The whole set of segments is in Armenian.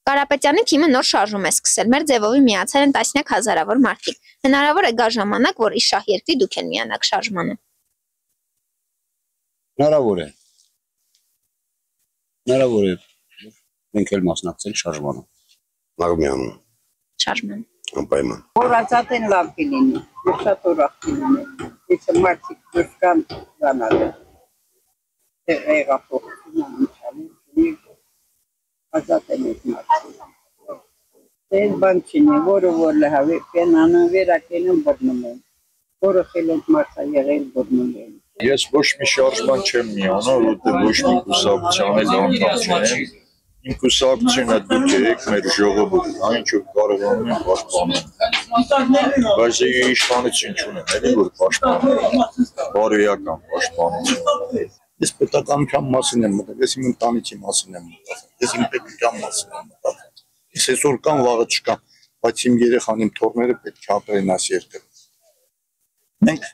Կարապետյանի թիմը նոր շարժում է սկսել, մեր ձևովի միացել են տասնյակ հազարավոր մարդիկ, հնարավոր է գա ժամանակ, որ իշահ երկրի դուք են միանաք շարժմանը։ Հնարավոր է, մենք էլ մասնակցել շարժմանը։ Նագումյանը։ Շարժման։ Անպայման։ Որ են լավ կլինի, եւ շատ ուրախ կլինի։ Եթե մարդիկ դուրս գան բանալը։ Հեղափոխությունը անցալի, ազատ են մարդիկ։ Դեն բան չինի, որը որ լավի կենանը վերակենում բռնում են։ Որը խելոք մարդա եղել բռնում են։ Ես ոչ մի շարժման չեմ միանալ, որտեղ ոչ մի կուսակցության էլ անդամ չեմ։ Իմ կուսակցությունը դուք եք, մեր ժողովուրդն, այն ինչ որ կարողանում են պաշտպանել։ Բայց իշխանություն չունեն, էլի որ պաշտպանել, բարոյական պաշտպանություն։ Ես պետականության մասին եմ մտածել, ես իմ ընտանիքի մասին եմ մտածել, ես իմ պետության մասին եմ մտածել։ Ես այսօր կան, վաղը չկան, բայց իմ երեխան, իմ թոռները պետք է ապրեն այս երկրում։ Մենք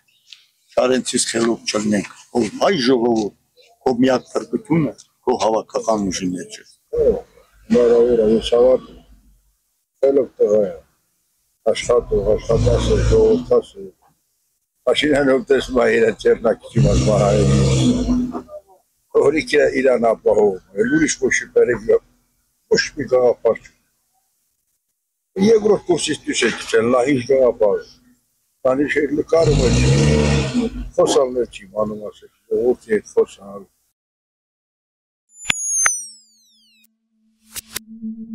շարենցից խելոք չլինենք, ով հայ ժողովուրդ, ով միակ փրկությունը, ով հավաքական ուժին է չէ։ Հնարավոր է, ես հավատ խելոք տղա է, աշխատող, աշխատասը, ժողովրդասը, Աշինանով տեսնում է իրան ծերնակիչի մասմահայում, հորիք իրան ապահովում, ուրիշ ոչի պերև ոչ մի գաղապար չու։ Եվրոպ կուրսից դուս է կիչեն, լահիշ գաղապար, տանիշ էր լկարում է չի, խոսալներ չի, մանում ասեք, որդի հետ խոսանալու։